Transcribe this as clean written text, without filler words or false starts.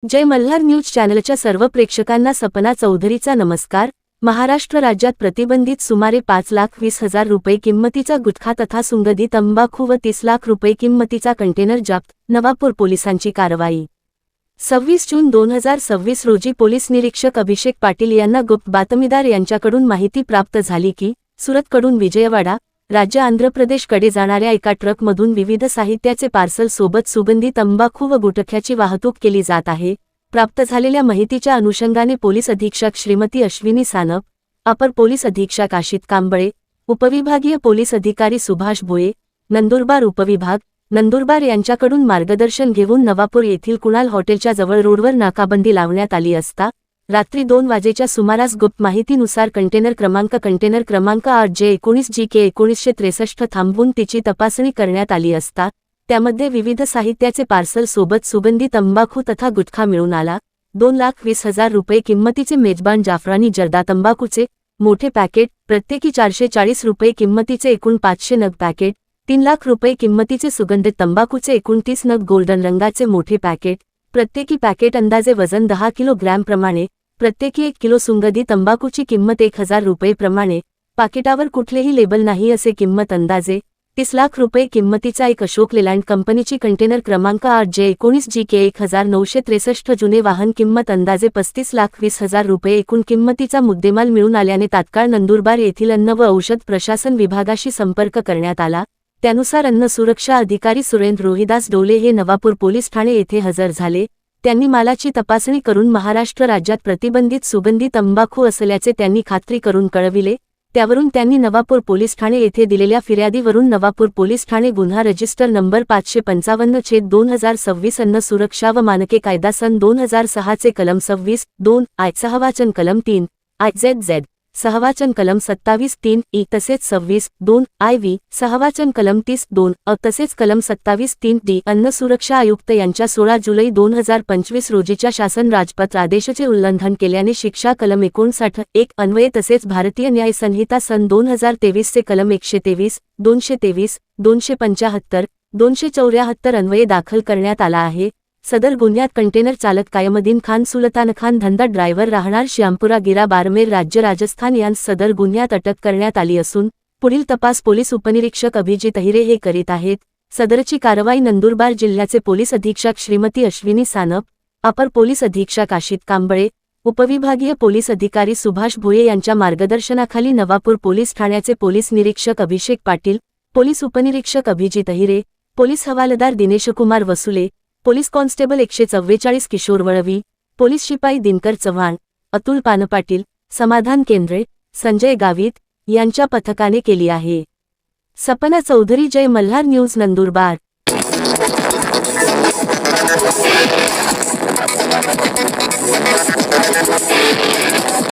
जय Malhar news चॅनलच्या सर्व प्रेक्षकांना सपना चौधरीचा नमस्कार। महाराष्ट्र राज्यात प्रतिबंधित सुमारे 5,20,000 रुपये किंमतीचा गुटखा तथा सुगंधी तंबाखू व 30 लाख रुपये किंमतीचा कंटेनर जप्त, नवापूर पोलिसांची कारवाई। 26 जून 2026 रोजी पोलीस निरीक्षक अभिषेक पाटील यांना गुप्त बातमीदार यांच्याकडून माहिती प्राप्त झाली की सुरतकडून विजयवाडा, राज्य आंध्र प्रदेशकडे जाणाऱ्या एका ट्रकमधून विविध साहित्याचे पार्सल सोबत सुगंधी तंबाखू व गुटख्याची वाहतूक केली जात आहे। प्राप्त झालेल्या माहितीच्या अनुषंगाने पोलीस अधीक्षक श्रीमती अश्विनी सानप, अपर पोलीस अधीक्षक आशित कांबळे, उपविभागीय पोलीस अधिकारी सुभाष भोये, नंदुरबार उपविभाग, नंदुरबार यांच्याकडून मार्गदर्शन घेऊन नवापूर येथील कुणाल हॉटेलच्या जवळ रोडवर नाकाबंदी लावण्यात आली असता रात्री 2 वाजेच्या सुमारास गुप्त माहितीनुसार कंटेनर क्रमांक 8J19GK1963 थांबवून तिची तपासणी करण्यात आली असता त्यामध्ये विविध साहित्याचे पार्सल सोबत सुगंधी तंबाखू तथा गुटखा मिळून आला। 2,20,000 रुपये किंमतीचे मेजबान जाफरानी जर्दा तंबाखूचे मोठे पॅकेट, प्रत्येकी 440 रुपये किंमतीचे एकूण 500 नग पॅकेट, 3 लाख रुपये किंमतीचे सुगंधित तंबाखूचे एकूण 30 नग गोल्डन रंगाचे मोठे पॅकेट, प्रत्येकी पॅकेट अंदाजे वजन 10 किलोग्रॅम प्रमाणे, प्रत्येकी 1 किलो सुगंधी तंबाखूची किंमत 1,000 रुपये प्रमाणे, पाकिटावर कुठलेही लेबल नाही असे किंमत अंदाजे 30 लाख रुपये किंमतीचा एक अशोक लेलँड कंपनीची कंटेनर क्रमांक 8J19GK1963 जुने वाहन किंमत अंदाजे 35,20,000 रुपये एकूण किंमतीचा मुद्देमाल मिळून आल्याने तात्काळ नंदुरबार येथील अन्न व औषध प्रशासन विभागाशी संपर्क करण्यात आला। त्यानुसार अन्न सुरक्षा अधिकारी सुरेंद्र रोहिदास डोले हे नवापूर पोलीस ठाणे येथे हजर झाले। त्यांनी मालाची तपासणी करून महाराष्ट्र राज्यात प्रतिबंधित सुगंधी तंबाखू असल्याचे त्यांनी खात्री करून कळविले। त्यावरून त्यांनी नवापूर पोलीस ठाणे येथे दिलेल्या फिर्यादीवरून नवापूर पोलीस ठाणे गुन्हा रजिस्टर नंबर 555/2026 अन्न सुरक्षा व मानके कायदा सन 2006 चे कलम 26(2) I 6 कलम 3 IZZ 6 कलम 27(3) I तसेच 26(2) IV 6 कलम 30(2) अ तसेच कलम 27(3) D अन्न सुरक्षा आयुक्त यांच्या 16 जुलै 2025 रोजीच्या शासन राजपत्र आदेशाचे उल्लंघन केल्याने शिक्षा कलम 59(1) अन्वये तसेच भारतीय न्याय संहिता सन 2023 चे कलम 123, 223, 275, 274 अन्वये दाखल करण्यात आला आहे। सदर गुन्ह्यात कंटेनर चालक कायमदीन खान सुलतान खान धंदा ड्रायव्हर राहणार श्यामपुरा गिरा बारमेर राज्य राजस्थान यांस सदर गुन्ह्यात अटक करण्यात आली असून पुढील तपास पोलीस उपनिरीक्षक अभिजित अहिरे हे करीत आहेत। सदरची कारवाई नंदुरबार जिल्ह्याचे पोलीस अधीक्षक श्रीमती अश्विनी सानप, अपर पोलीस अधीक्षक आशित कांबळे, उपविभागीय पोलीस अधिकारी सुभाष भोये यांच्या मार्गदर्शनाखाली नवापूर पोलीस ठाण्याचे पोलीस निरीक्षक अभिषेक पाटील, पोलीस उपनिरीक्षक अभिजित अहिरे, पोलीस हवालदार Dineshkumar Vasule, police constable 144 Kishor Valvi, police शिपाई दिनकर चव्हाण, अतुल पानपाटील, समाधान केंद्रे, संजय गावित यांच्या पथकाने केली आहे। सपना चौधरी, जय मल्हार न्यूज, नंदुरबार।